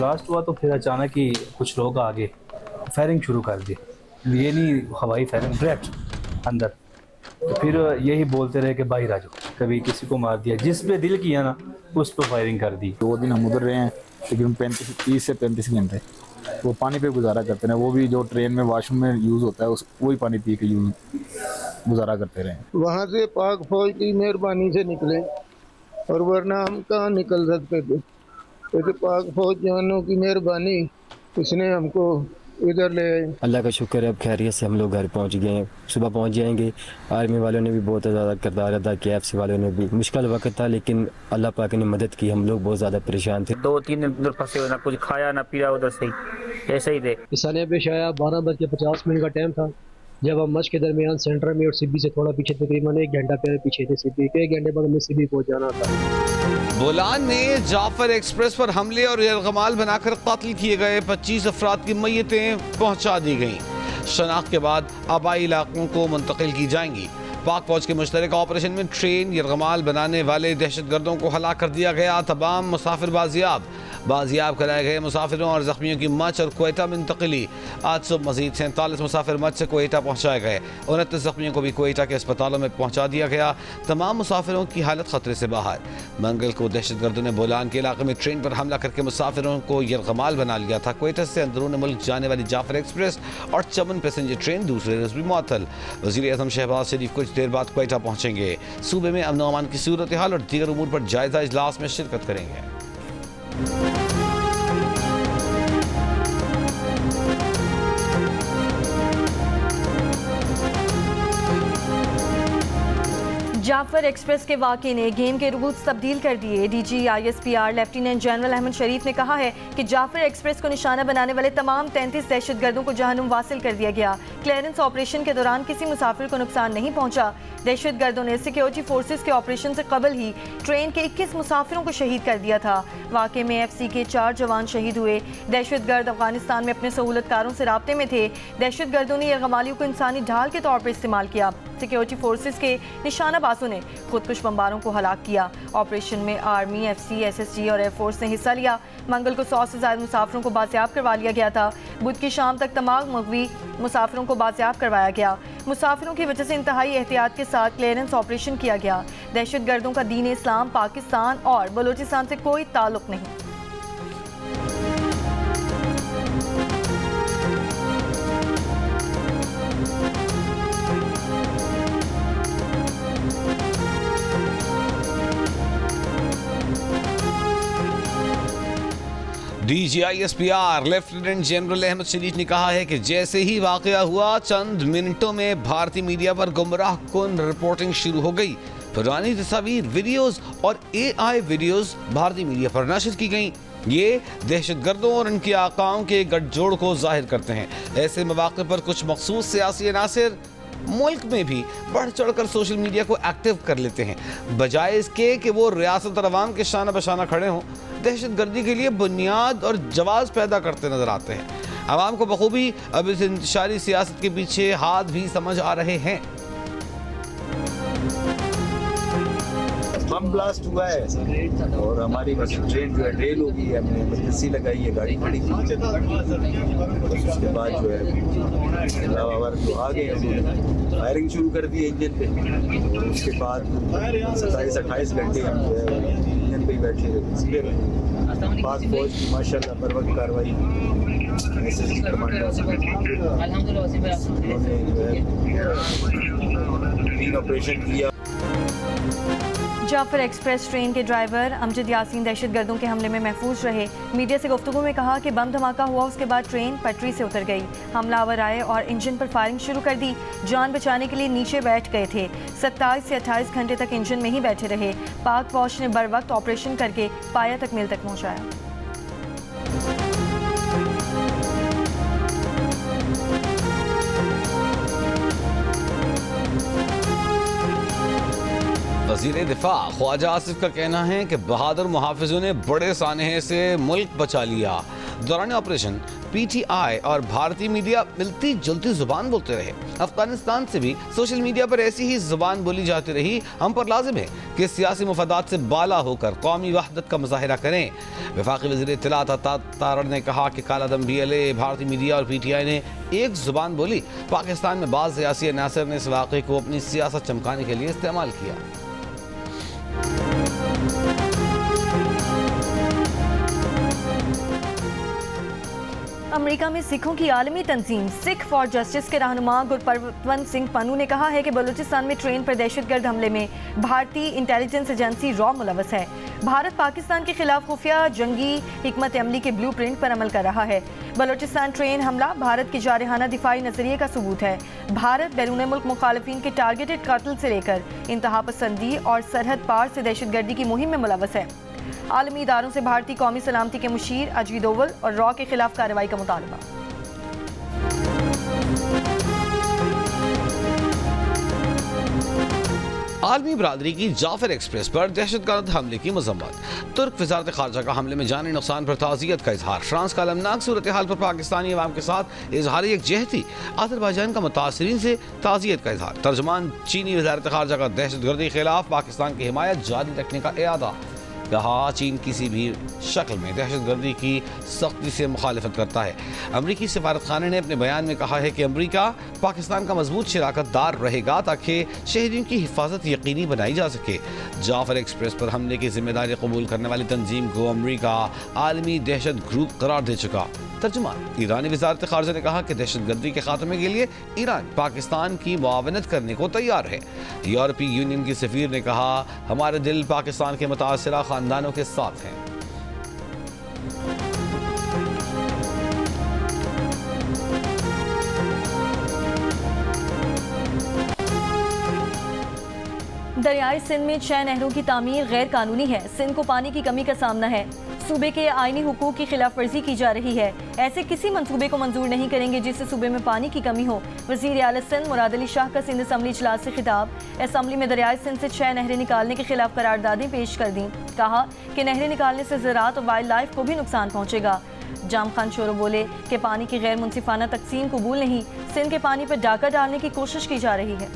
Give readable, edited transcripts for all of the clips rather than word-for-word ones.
Blast हुआ तो फिर अचानक ही कुछ लोग आगे फायरिंग शुरू कर दी, ये नहीं हवाई फायरिंग, डायरेक्ट अंदर। तो फिर यही बोलते रहे कि बाहर आ जाओ, कभी किसी को मार दिया, जिस पे दिल किया ना उस पर फायरिंग कर दी। 2 दिन हम उधर रहे हैं, तकरीबन 30 से 35 घंटे वो पानी पे गुजारा करते रहे। वो भी जो ट्रेन में वॉशरूम में यूज़ होता है उस वही पानी पी के गुजारा करते रहे। वहाँ से पाक फौज की मेहरबानी से निकले, और वरना हम कहाँ निकल सकते थे। तो पाक फौज जवानों की मेहरबानी, इसने हमको इधर ले आए। अल्लाह का शुक्र है, अब खैरियत से हम लोग घर पहुंच गए हैं, सुबह पहुंच जाएंगे। आर्मी वालों ने भी बहुत ज़्यादा किरदार अदा किया, एफसी वालों ने भी। मुश्किल वक्त था लेकिन अल्लाह पाक ने मदद की, हम लोग बहुत ज़्यादा परेशान थे। 2-3 दिन उधर फंसे हुए, ना कुछ खाया ना पिया, उधर से ही ऐसे ही थे। किसाने पेश आया 12:50 का टाइम था, जब हम मस्क के दरमियान सेंटर में और सिब्बी से थोड़ा पीछे, तकरीबन 1 घंटा पीछे थे सिब्बी के। 1 घंटे बाद हमें सिब्बी पहुंच जाना था। बोलान में जाफर एक्सप्रेस पर हमले और यरगमाल बनाकर कत्ल किए गए 25 अफराद की मैयतें पहुंचा दी गईं। शनाख्त के बाद आबाई इलाकों को मुंतकिल की जाएंगी। पाक फौज के मुश्तरका ऑपरेशन में ट्रेन यरगमाल बनाने वाले दहशतगर्दों को हलाक कर दिया गया। तमाम मुसाफिर बाजियाब कराए गए। मुसाफिरों और जख्मियों की मच और कोयटा मुंतकिली। आज सुबह मजीद 47 मुसाफिर मच से कोयटा पहुँचाए गए। 29 जख्मियों को भी कोयटा के अस्पतालों में पहुँचा दिया गया। तमाम मुसाफिरों की हालत खतरे से बाहर। मंगल को दहशतगर्दों ने बोलान के इलाके में ट्रेन पर हमला करके मुसाफिरों को यरगमाल बना लिया था। कोयटा से अंदरून मुल्क जाने वाली जाफर एक्सप्रेस और चमन पैसेंजर ट्रेन दूसरे रोज भी मुअत्तल। वज़ीर-ए-आज़म शहबाज शरीफ कुछ देर बाद कोयटा पहुँचेंगे। सूबे में अमन अमान की सूरत हाल और दीगर उमूर पर जायजा इजलास में शिरकत करेंगे। जाफर एक्सप्रेस के वाक़े ने गेम के रूल्स तब्दील कर दिए। DG ISPR lieutenant general Ahmed Sharif ने कहा है कि जाफर एक्सप्रेस को निशाना बनाने वाले तमाम 33 दहशतगर्दों को जहन्नुम वासिल कर दिया गया। क्लियरेंस ऑपरेशन के दौरान किसी मुसाफिर को नुकसान नहीं पहुंचा। दहशतगर्दों ने सिक्योरिटी फोर्सेज के ऑपरेशन से कबल ही ट्रेन के 21 मुसाफिरों को शहीद कर दिया था। वाक़े में FC के 4 जवान शहीद हुए। दहशतगर्द अफगानिस्तान में अपने सहूलतकारों से राब्ते में थे। दहशतगर्दों ने यरगमालियों को इंसानी ढाल के तौर पर इस्तेमाल किया। सिक्योरिटी फोर्सेज के निशानाबाजों ने खुदकुश बमबारों को हलाक किया। ऑपरेशन में आर्मी, FC, SSG और एयरफोर्स ने हिस्सा लिया। मंगल को 100 से ज़्यादा मुसाफिरों को बाजियाब करवा लिया गया था। बुध की शाम तक तमाम मगवी मुसाफिरों को बाजियाब करवाया गया। मुसाफिरों की वजह से इंतहाई एहतियात के साथ क्लियरेंस ऑपरेशन किया गया। दहशतगर्दों का दीन इस्लाम, पाकिस्तान और बलूचिस्तान से कोई ताल्लुक नहीं। DG ISPR lieutenant general Ahmed Sharif ने कहा है कि जैसे ही वाक़या हुआ चंद मिनटों में भारतीय मीडिया पर गुमराह कुन रिपोर्टिंग शुरू हो गई। पुरानी तस्वीर, वीडियोस और AI वीडियोस भारतीय मीडिया पर नशर की गई। ये दहशतगर्दों और उनके आकाओं के गठजोड़ को जाहिर करते हैं। ऐसे मौक़े पर कुछ मखसूस सियासी अनासिर मुल्क में भी बढ़ चढ़कर सोशल मीडिया को एक्टिव कर लेते हैं, बजाय इसके कि वो रियासत और अवाम के शाना बशाना खड़े हों। दहशतगर्दी के लिए बुनियाद और जवाब पैदा करते नजर आते हैं। अवाम को बखूबी अब इस इंतशारी सियासत के पीछे हाथ भी समझ आ रहे हैं। बम ब्लास्ट हुआ है और हमारी बस ट्रेन जो है ड्रेल हो गई है, हमने इमरजेंसी लगाई है, गाड़ी खड़ी थी। उसके बाद जो है तो आ गए, उन्होंने फायरिंग शुरू कर दी इंजन पे। और उसके बाद 27-28 घंटे हम जो है इंजन पे ही बैठे रहे। पाक फौज की माशाल्लाह बर वक्त कार्रवाई, SSG कमांडो उन्होंने जो है ग्रीन ऑपरेशन किया। जाफर एक्सप्रेस ट्रेन के ड्राइवर अमजद यासीन दहशतगर्दों के हमले में महफूज रहे। मीडिया से गुफ्तगू में कहा कि बम धमाका हुआ, उसके बाद ट्रेन पटरी से उतर गई। हमलावर आए और इंजन पर फायरिंग शुरू कर दी। जान बचाने के लिए नीचे बैठ गए थे। 27 से 28 घंटे तक इंजन में ही बैठे रहे। पाक फौज ने बर वक्त ऑपरेशन करके पाया तक मिल तक पहुँचाया। वज़ीर दिफा ख्वाजा आसिफ का कहना है कि बहादुर मुहाफिजों ने बड़े सानहे से मुल्क बचा लिया। दौरान ऑपरेशन PTI और भारतीय मीडिया मिलती जुलती जुबान बोलते रहे। अफगानिस्तान से भी सोशल मीडिया पर ऐसी ही जुबान बोली जाती रही। हम पर लाजिम है कि सियासी मुफादात से बाला होकर कौमी वहदत का मुजाहिरा करें। वफाकी वज़ीर इत्तलात अता तारड़ ने कहा कि कालादम BLA, भारतीय मीडिया और PTI ने एक जुबान बोली। पाकिस्तान में बाज़ सियासी अनासर ने इस वाक़े को अपनी सियासत चमकाने के लिए इस्तेमाल किया। अमेरिका में सिखों की आलमी तंजीम सिख फॉर जस्टिस के रहनुमा गुरपतवंत सिंह पन्नू ने कहा है कि बलूचिस्तान में ट्रेन पर दहशतगर्द हमले में भारतीय इंटेलिजेंस एजेंसी रॉ मुलव्वस है। भारत पाकिस्तान के खिलाफ खुफिया जंगी हिकमत अमली के ब्लूप्रिंट पर अमल कर रहा है। बलूचिस्तान ट्रेन हमला भारत के जारहाना दिफाई नजरिए का सबूत है। भारत बैरून मुल्क मुखालिफिन के टारगेटेड कत्ल से लेकर इंतहा पसंदी और सरहद पार से दहशतगर्दी की मुहिम में मुलव्वस है। आलमी इदारों से भारतीय कौमी सलामती के मुशीर अजीत डोवल और रॉ के खिलाफ कार्रवाई का मुतालबा। आलमी बरादरी की जाफर एक्सप्रेस पर दहशतगर्द हमले की मजम्मत। तुर्क वजारत खारजा का हमले में जानी नुकसान पर ताज़ियत का इजहार। फ्रांस का अलमनाक सूरत हाल पर पाकिस्तानी अवाम के साथ इजहार यकजहती। अज़रबैजान का मुतासरीन से ताज़ियत का इजहार। तर्जुमान चीनी वजारत खारजा का दहशतगर्दी के खिलाफ पाकिस्तान की हिमायत जारी रखने का इरादा। कहा चीन किसी भी शक्ल में दहशतगर्दी की सख्ती से मुखालिफत करता है। अमरीकी सफारत खाने ने अपने बयान में कहा है कि अमरीका पाकिस्तान का मजबूत शराकतदार रहेगा ताकि शहरियों की हिफाजत यकीनी बनाई जा सके। जाफर एक्सप्रेस पर हमले की जिम्मेदारी कबूल करने वाली तंजीम को अमरीका आलमी दहशत ग्रुप करार दे चुका। तर्जुमान ईरानी वजारत खारजा ने कहा कि दहशतगर्दी के खात्मे के लिए ईरान पाकिस्तान की मुआवनत करने को तैयार है। यूरोपीय यूनियन की सफीर ने कहा हमारे दिल पाकिस्तान के मुतासरा खानदानों के साथ हैं। दरियाई सिंध में 6 नहरों की तामीर गैर कानूनी है। सिंध को पानी की कमी का सामना है। सूबे के आईनी हुकूक की खिलाफ वर्जी की जा रही है। ऐसे किसी मंसूबे को मंजूर नहीं करेंगे जिससे सूबे में पानी की कमी हो। वज़ीर आला सिंध मुराद अली शाह का सिंध असम्बली इजलास से खिताब। असम्बली में दरियाई सिंध से 6 नहरें निकालने के खिलाफ करारदादें पेश कर दी। कहा कि नहरें निकालने से ज़राअत और वाइल्ड लाइफ को भी नुकसान पहुँचेगा। जाम खान शोरो बोले कि पानी की गैर मुनसिफाना तकसीम कबूल नहीं। सिंध के पानी पर डाका डालने की कोशिश की जा रही है।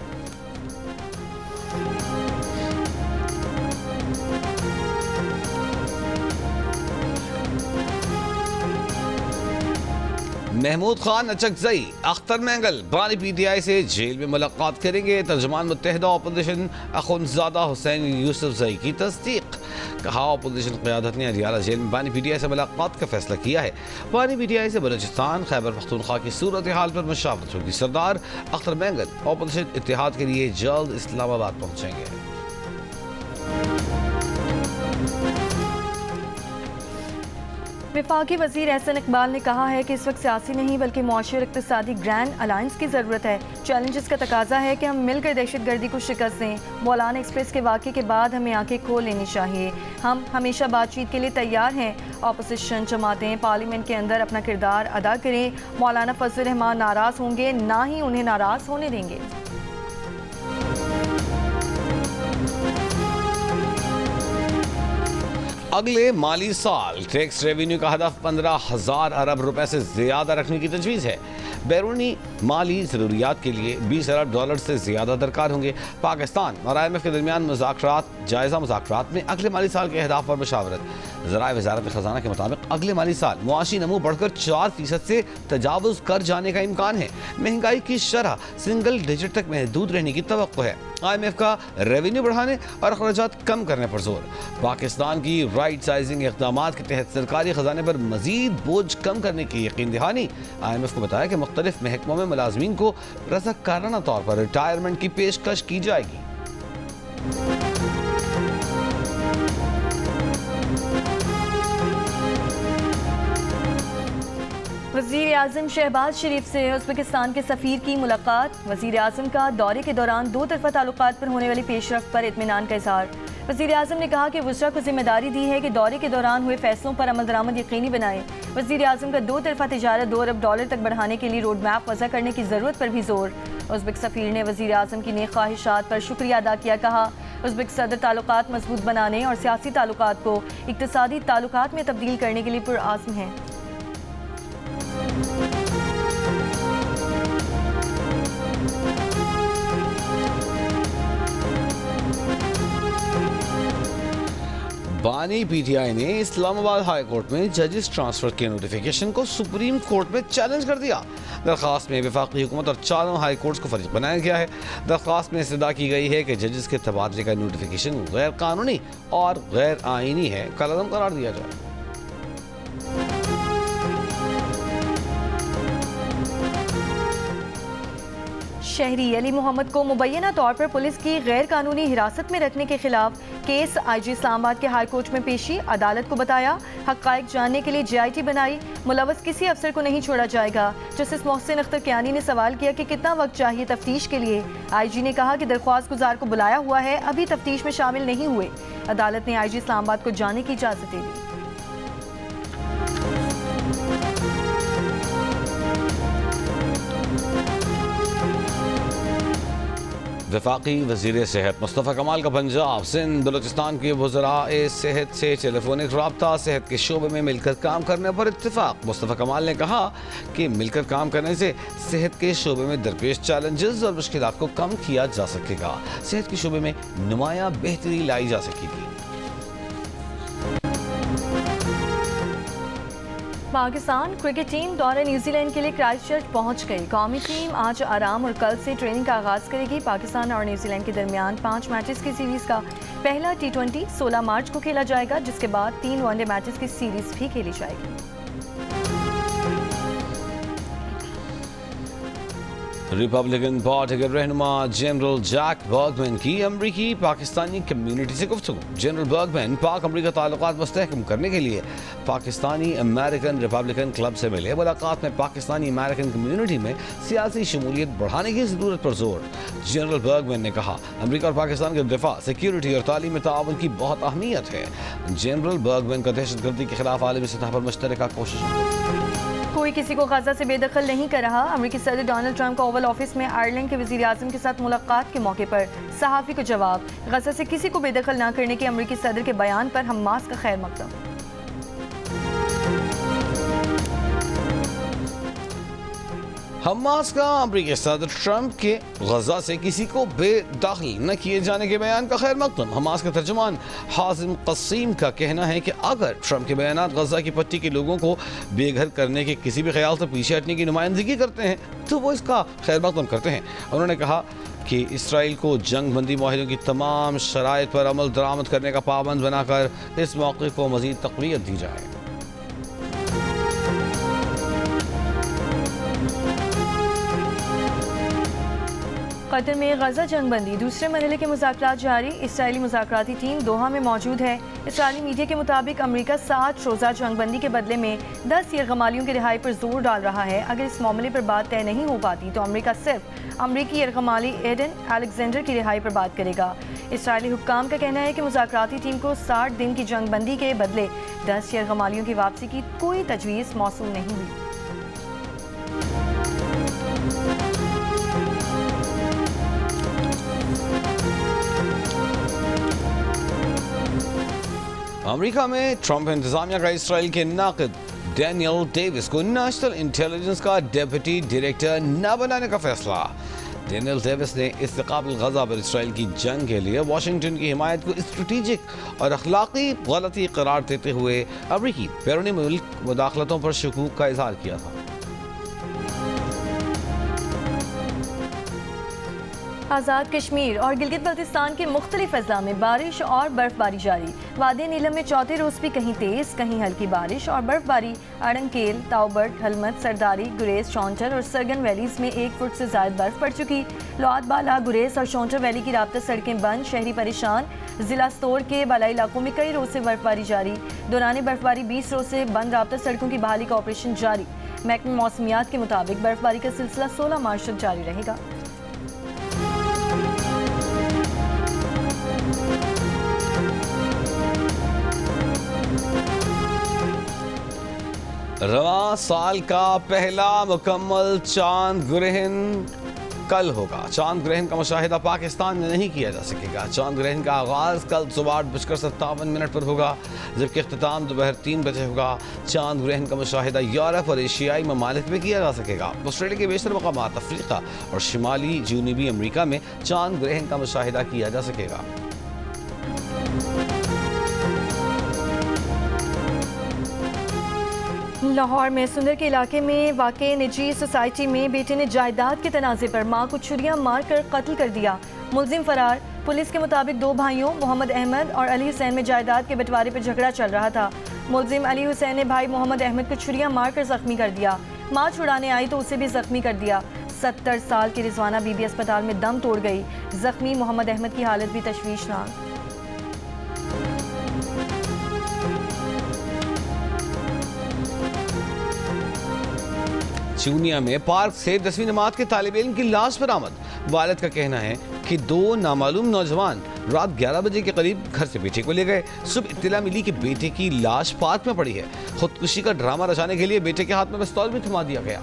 महमूद खान अचकजई अख्तर मैंगल बानी PTI से जेल में मुलाकात करेंगे। तर्जुमान मुत्तहिदा अपोजिशन अखुंदजादा हुसैन यूसुफजई की तस्दीक। कहा अपोजिशन क़यादत ने अडियाला जेल में बानी PTI से मुलाकात का फैसला किया है। बानी PTI से बलूचिस्तान खैबर पख्तूनख्वा की सूरत हाल पर मुशावरत होगी। सरदार अख्तर मैंगल अपोजिशन इत्तेहाद के लिए जल्द इस्लामाबाद पहुँचेंगे। वफाकी वज़ीर एहसन इकबाल ने कहा है कि इस वक्त सियासी नहीं बल्कि मुआशी और इक़्तिसादी ग्रैंड अलायंस की ज़रूरत है। चैलेंजेस का तकाजा है कि हम मिलकर दहशतगर्दी को शिकस्त दें। मौलाना एक्सप्रेस के वाक़े के बाद हमें आंखें खोल लेनी चाहिए। हम हमेशा बातचीत के लिए तैयार हैं। अपोजिशन जमातें पार्लियामेंट के अंदर अपना किरदार अदा करें। मौलाना फजल रहमान नाराज़ होंगे, ना ही उन्हें नाराज़ होने देंगे। अगले माली साल टैक्स रेवेन्यू का हदफ 15,000 अरब रुपए से ज़्यादा रखने की तजवीज़ है। बैरूनी माली ज़रूरियात के लिए 20 अरब डॉलर से ज़्यादा दरकार होंगे। पाकिस्तान और IMF के दरमियान मुज़ाकरात जायज़ा मुज़ाकरात में अगले माली साल के अहदाफ पर मशावरत। ज़राए वज़ारत ख़ज़ाना के मुताबिक अगले माली साल मुआशी नमू बढ़कर 4% से तजावुज़ कर जाने का इम्कान है। महंगाई की शरह सिंगल डिजिट तक महदूद रहने की तवक्को है। IMF का रेवेन्यू बढ़ाने और अखराजात कम करने पर जोर। पाकिस्तान की राइट साइजिंग इक़दामात के तहत सरकारी ख़जाने पर मजीद बोझ कम करने की यकीन दहानी। IMF को बताया कि मुख्तलिफ महकमों में मुलाजमीन को रज़ाकाराना तौर पर रिटायरमेंट की पेशकश की जाएगी। वज़ीर आज़म शहबाज शरीफ से उज़्बेकिस्तान के सफ़ीर की मुलाकात। वज़ीर आज़म का दौरे के दौरान दो तरफ़ा ताल्लुकात पर होने वाली पेशरफ्त पर इत्मीनान का इज़हार। वज़ीर आज़म ने कहा कि वज़रा को जिम्मेदारी दी है कि दौरे के दौरान हुए फैसलों पर अमल दरामद यकीनी बनाए। वज़ीर आज़म का दो तरफ़ा तिजारत 2 अरब डॉलर तक बढ़ाने के लिए रोड मैप वज़ा करने की ज़रूरत पर भी जोर। उज़्बेक सफ़ीर ने वज़ीर आज़म की नेक ख्वाहिशात पर शुक्रिया अदा किया। कहा उज़्बेक सदर ताल्लुकात मजबूत बनाने और सियासी ताल्लुकात को इक्तिसादी ताल्लुकात में तब्दील करने के लिए पुरआज़्म हैं। बानी पीटीआई ने इस्लामाबाद हाई कोर्ट में जजेस ट्रांसफर के नोटिफिकेशन को सुप्रीम कोर्ट में चैलेंज कर दिया। दरख्वास्त में वफाकी हुकूमत और चारों हाई कोर्ट्स को फरीक बनाया गया है। दरख्वास्त में इस्तदा की गई है कि जजेस के तबादले का नोटिफिकेशन गैर कानूनी और गैर आईनी है, कलअदम करार दिया जाए। शहरी अली मोहम्मद को मुबैना तौर पर पुलिस की गैर कानूनी हिरासत में रखने के खिलाफ केस IG इस्लामाबाद के हाई कोर्ट में पेशी। अदालत को बताया, हक़ाइक़ जानने के लिए JIT बनाई, मुलव्वस किसी अफसर को नहीं छोड़ा जाएगा। जस्टिस मोहसिन अख्तर कियानी ने सवाल किया कि कितना वक्त चाहिए तफ्तीश के लिए। IG ने कहा कि दरख्वास्त गुजार को बुलाया हुआ है, अभी तफ्तीश में शामिल नहीं हुए। अदालत ने IG इस्लामाबाद को जाने की इजाज़त दे दी। वफाकी वज़ीर सेहत मुस्तफ़ा कमाल का पंजाब सिंध बलूचिस्तान के वज़राए सेहत से टेलीफोनिक रब्ता, सेहत के शोबे में मिलकर काम करने पर इत्तेफाक। मुस्तफ़ा कमाल ने कहा कि मिलकर काम करने से सेहत के शोबे में दरपेश चैलेंजेस और मुश्किलात को कम किया जा सकेगा। सेहत के शोबे में नुमाया बेहतरी लाई जा सकेगी। पाकिस्तान क्रिकेट टीम दौरे न्यूजीलैंड के लिए क्राइस्टचर्च पहुंच गई। कौमी टीम आज आराम और कल से ट्रेनिंग का आगाज करेगी। पाकिस्तान और न्यूजीलैंड के दरमियान 5 मैचेस की सीरीज का पहला T20 16 मार्च को खेला जाएगा, जिसके बाद 3 वनडे मैचेस की सीरीज भी खेली जाएगी। रिपब्लिकन पार्टी के रहनुमा जनरल जैक बर्गमैन की अमरीकी पाकिस्तानी कम्युनिटी से गुफ्तगू। जनरल बर्गमैन पाक अमरीका ताल्लुकात मुस्तहकम करने के लिए पाकिस्तानी अमेरिकन रिपब्लिकन क्लब से मिले। मुलाकात में पाकिस्तानी अमेरिकन कम्युनिटी में सियासी शमूलियत बढ़ाने की ज़रूरत पर जोर। जनरल बर्गमैन ने कहा, अमरीका और पाकिस्तान के दिफा, सिक्योरिटी और तालीमी ताउन की बहुत अहमियत है। जनरल बर्गमैन का दहशतगर्दी के खिलाफ आलमी सतह पर मुश्तरका कोशिश। कोई किसी को गाजा से बेदखल नहीं कर रहा। अमेरिकी सदर डोनाल्ड ट्रंप का ओवल ऑफिस में आयरलैंड के वजीर आजम के साथ मुलाकात के मौके पर सहाफ़ी को जवाब। गाजा से किसी को बेदखल न करने के अमेरिकी सदर के बयान पर हमास का खैर मकदम। हमास का अमरीकी सदर ट्रंप के गजा से किसी को बेदखल न किए जाने के बयान का खैर मकदम। हमास के तर्जुमान हाजिम कसीम का कहना है कि अगर ट्रंप के बयान गजा की पट्टी के लोगों को बेघर करने के किसी भी ख्याल से पीछे हटने की नुमाइंदगी करते हैं तो वो इसका खैर मकदम करते हैं। उन्होंने कहा कि इसराइल को जंग बंदी माहिरों की तमाम शराइत पर अमल दरामद करने का पाबंद बनाकर इस मौके को मजीद तक़वियत दी जाए। कतर में गजा जंगबंदी दूसरे मरहले के मुज़ाकरात जारी। इसराइली मुज़ाकराती टीम दोहा में मौजूद है। इसराइली मीडिया के मुताबिक अमेरिका 7 रोज़ा जंगबंदी के बदले में 10 यरगमालियों की रिहाई पर जोर डाल रहा है। अगर इस मामले पर बात तय नहीं हो पाती तो अमेरिका सिर्फ अमरीकी यरगमाली एडन अलेक्जेंडर की रिहाई पर बात करेगा। इसराइली हुक्काम का कहना है कि मुज़ाकराती टीम को 60 दिन की जंगबंदी के बदले 10 यरगमालियों की वापसी की कोई तजवीज़ मौसूल नहीं हुई। अमेरिका में ट्रंप इंतजामिया का इसराइल के नाक़िद डैनियल डेविस को नेशनल इंटेलिजेंस का डेप्यूटी डायरेक्टर न बनाने का फैसला। डैनियल डेविस ने इस्तिक़ाबल गजा पर इसराइल की जंग के लिए वाशिंगटन की हिमायत को स्ट्रेटेजिक और अखलाकी गलती करार देते हुए अमरीकी बैरूनी मुल्क मुदाखलतों पर शकूक का इजहार किया था। आज़ाद कश्मीर और गिलगित बल्तिस्तान के मुख्तलिफ अजला में बारिश और बर्फबारी जारी। वादी नीलम में चौथे रोज़ भी कहीं तेज़ कहीं हल्की बारिश और बर्फबारी। अड़ंकेल, ताउबट, हलमत, सरदारी, गुरेज, शौंटर और सरगन वैलीज में 1 फुट से ज़ायद बर्फ पड़ चुकी। लौत बाला, गुरेज और शौंटर वैली की राब्ता सड़कें बंद, शहरी परेशान। जिला स्तोर के बालाई इलाकों में कई रोज़ से बर्फबारी जारी। दौरान बर्फबारी 20 रोज़ से बंद राब्ता सड़कों की बहाली का ऑपरेशन जारी। महकमे मौसमियात के मुताबिक बर्फबारी का सिलसिला 16 मार्च तक जारी रहेगा। रवां साल का पहला मुकम्मल चांद ग्रहण कल होगा। चांद ग्रहण का मुशाहिदा पाकिस्तान में नहीं किया जा सकेगा। चांद ग्रहण का आगाज़ कल सुबह 8:57 पर होगा, जबकि इख्तिताम दोपहर 3 बजे होगा। चांद ग्रहण का मुशाहिदा यूरोप और एशियाई ममालिक में किया जा सकेगा। ऑस्ट्रेलिया के बेशतर मकामात, अफ्रीका और शिमाली जनूबी अमरीका में चांद ग्रहण का मुशाहिदा किया जा सकेगा। लाहौर में सुंदर के इलाके में वाक़ई निजी सोसाइटी में बेटे ने जायदाद के तनाज़े पर मां को छुरियां मारकर कत्ल कर दिया। मुलजिम फरार। पुलिस के मुताबिक दो भाइयों मोहम्मद अहमद और अली हुसैन में जायदाद के बंटवारे पर झगड़ा चल रहा था। मुलजिम अली हुसैन ने भाई मोहम्मद अहमद को छुरियां मारकर जख्मी कर दिया। मां छुड़ाने आई तो उसे भी जख्मी कर दिया। 70 साल की रिजवाना बीबी अस्पताल में दम तोड़ गई। जख्मी मोहम्मद अहमद की हालत भी तशवीशनाक। चूनिया में पार्क से 10वीं जमात के तालिब इल्म की लाश बरामद। वालिद का कहना है कि दो नामालूम नौजवान रात 11 बजे के करीब घर से बेटे को ले गए। सुबह इत्तला मिली कि बेटे की लाश पार्क में पड़ी है। खुदकुशी का ड्रामा रचाने के लिए बेटे के हाथ में पिस्तौल भी थमा दिया गया।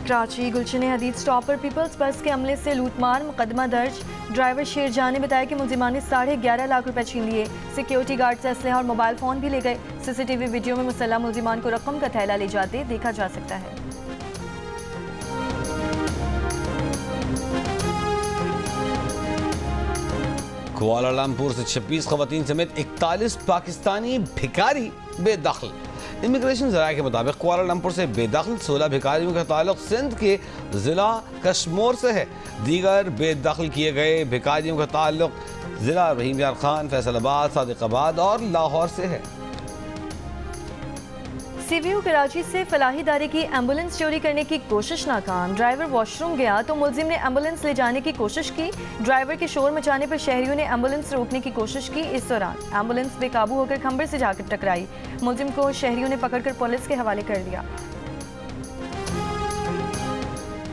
कराची गुलशन हदीद स्टॉप पर पीपल्स बस के अमले से लूटमार, मुकदमा दर्ज। ड्राइवर शेरजान ने बताया कि मुलजिमान ने 11.5 लाख रुपए छीन लिए। सिक्योरिटी गार्ड से असलहा और मोबाइल फोन भी ले गए। सीसीटीवी वीडियो में मुसल्लह मुलजिमान को रकम का थैला ले जाते देखा जा सकता है। कुआलालंपुर से 26 खवातीन समेत 41 पाकिस्तानी भिखारी बेदखल। इमिग्रेशन ज़राए के मुताबिक कुआलालंपुर से बेदखल 16 भिखारियों का ताल्लुक सिंध के ज़िला कश्मीर से है। दीगर बेदखल किए गए भिखारियों का ताल्लुक ज़िला रहीम यार खान, फैसलाबाद, सादिकाबाद और लाहौर से है। सीवीयू कराची से फलाही इदारे की एम्बुलेंस चोरी करने की कोशिश नाकाम। ड्राइवर वॉशरूम गया तो मुलजिम ने एम्बुलेंस ले जाने की कोशिश की। ड्राइवर के शोर मचाने पर शहरियों ने एम्बुलेंस रोकने की कोशिश की। इस दौरान एम्बुलेंस बेकाबू होकर खंबे से जाकर टकराई। मुलजिम को शहरियों ने पकड़कर पुलिस के हवाले कर दिया।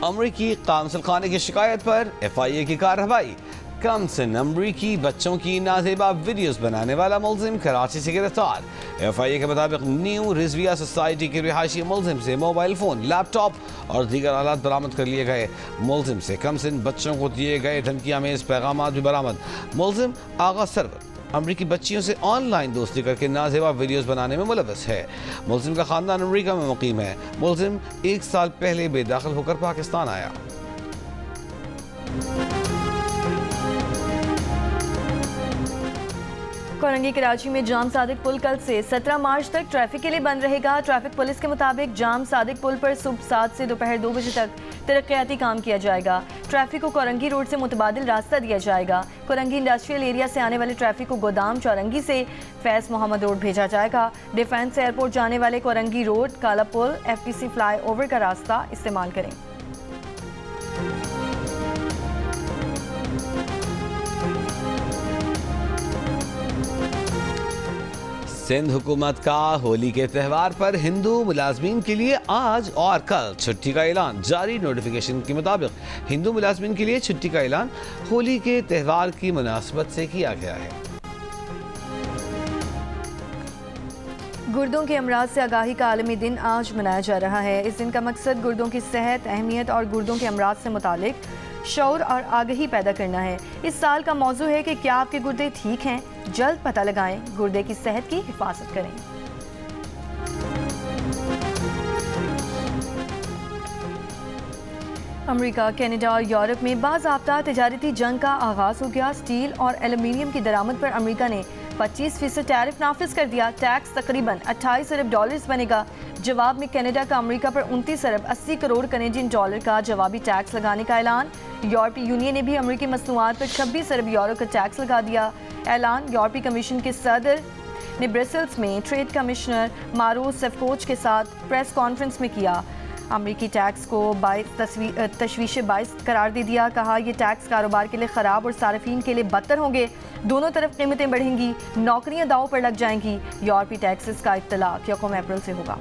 अमरीकी काउंसिल खाने की शिकायत पर FIA की कार्रवाई। कम से अमरीकी बच्चों की नाजेबा वीडियोस बनाने वाला मुलजिम कराची से गिरफ्तार। FIA के मुताबिक न्यू रिजविया सोसाइटी के रिहायशी मुलजिम से मोबाइल फोन, लैपटॉप और दीगर आलात बरामद कर लिए गए। मुलजिम से कम से बच्चों को दिए गए धमकियामेज पैगाम भी बरामद। मुलजिम आगा सरवर अमरीकी बच्चियों से ऑनलाइन दोस्ती करके नाजेबा वीडियोस बनाने में मुलव्वस है। मुलजिम का खानदान अमरीका में मुकीम है। मुलजिम 1 साल पहले बेदखल होकर पाकिस्तान आया। कोरंगी कराची में जाम सादिक पुल कल से 17 मार्च तक ट्रैफिक के लिए बंद रहेगा। ट्रैफिक पुलिस के मुताबिक जाम सादिक पुल पर सुबह 7 से दोपहर 2 बजे तक तरक्याती काम किया जाएगा। ट्रैफिक को कोरंगी रोड से मुतबादिल रास्ता दिया जाएगा। कोरंगी इंडस्ट्रियल एरिया से आने वाले ट्रैफिक को गोदाम चौरंगी से फैज मोहम्मद रोड भेजा जाएगा। डिफेंस एयरपोर्ट जाने वाले कोरंगी रोड, काला पुल, FTC फ्लाई ओवर का रास्ता इस्तेमाल करें। सिंध हुकूमत का होली के त्यौहार पर हिंदू मुलाजमीन के लिए आज और कल छुट्टी का ऐलान। जारी नोटिफिकेशन के मुताबिक हिंदू मुलाजमीन के लिए छुट्टी का ऐलान होली के त्यौहार की मुनासबत से किया गया है। गुर्दों के अमराज से आगाही का आलमी दिन आज मनाया जा रहा है। इस दिन का मकसद गुर्दों की सेहत, अहमियत और गुर्दों के अमराज से मुतालिक शऊर और आगाही पैदा करना है। इस साल का मौजू है कि क्या आपके गुर्दे ठीक हैं? जल्द पता लगाएं, गुर्दे की सेहत की हिफाजत करें। अमेरिका, कनाडा और यूरोप में बाज़ाब्ता तिजारती जंग का आगाज हो गया। स्टील और एल्यूमिनियम की दरामद पर अमेरिका ने 25% टैरिफ नाफिज कर दिया। टैक्स तकरीबन $28 अरब बनेगा। जवाब में कनाडा का अमेरिका पर 29 अरब 80 करोड़ कनेडियन डॉलर का जवाबी टैक्स लगाने का ऐलान। यूरोपीय यूनियन ने भी अमेरिकी मसनूआत पर 26 अरब यूरो का टैक्स लगा दिया। ऐलान यूरोपीय कमीशन के सदर ने ब्रसेल्स में ट्रेड कमिश्नर मारो सेफकोच के साथ प्रेस कॉन्फ्रेंस में किया। अमेरिकी टैक्स को तशवीश बाइस करार दे दिया। कहा यह टैक्स कारोबार के लिए ख़राब और सार्फिन के लिए बदतर होंगे। दोनों तरफ कीमतें बढ़ेंगी, नौकरियां दांव पर लग जाएंगी। यूरोपीय टैक्सेस का इत्तलाक 1 अप्रैल से होगा।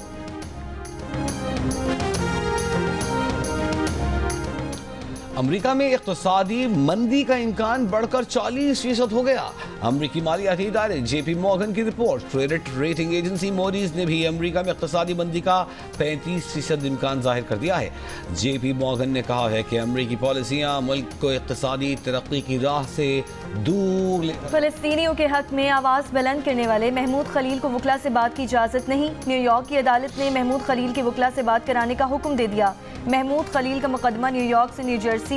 अमेरिका में इक़्तिसादी मंदी का इम्कान बढ़कर 40% हो गया। अमेरिकी मालियाती इदारे JP मॉर्गन की report, credit rating agency Modi's ने भी अमेरिका में इक़्तिसादी मंदी का 35% इम्कान जाहिर कर दिया है। JP मॉर्गन ने कहा है कि अमेरिकी पॉलिसियां मुल्क को इक़्तिसादी तरक्की की राह से दूर ले। फ़लस्तीनियों के हक में आवाज़ बुलंद करने वाले महमूद खलील को वकला से बात की इजाज़त नहीं। न्यूयॉर्क की अदालत ने महमूद खलील की वकला से बात कराने का हुक्म दे दिया। महमूद खलील का मुकदमा न्यूयॉर्क से न्यू जर्सी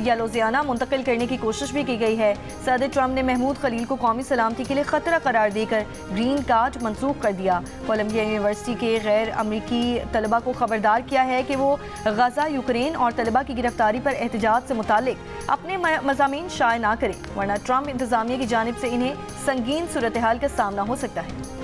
या लुजियाना मुंतकिल करने की कोशिश भी की गई है। सदर ट्रंप ने महमूद खलील को कौमी सलामती के लिए खतरा करार देकर ग्रीन कार्ड मनसूख कर दिया। कोलंबिया यूनिवर्सिटी के गैर अमरीकी तलबा को खबरदार किया है कि वो गजा, यूक्रेन और तलबा की गिरफ्तारी पर एहतजाज से मुतालिक अपने मज़ामीन शाये ना करें, वरना ट्रंप इंतजामिया की जानिब से इन्हें संगीन सूरत हाल का सामना हो सकता है।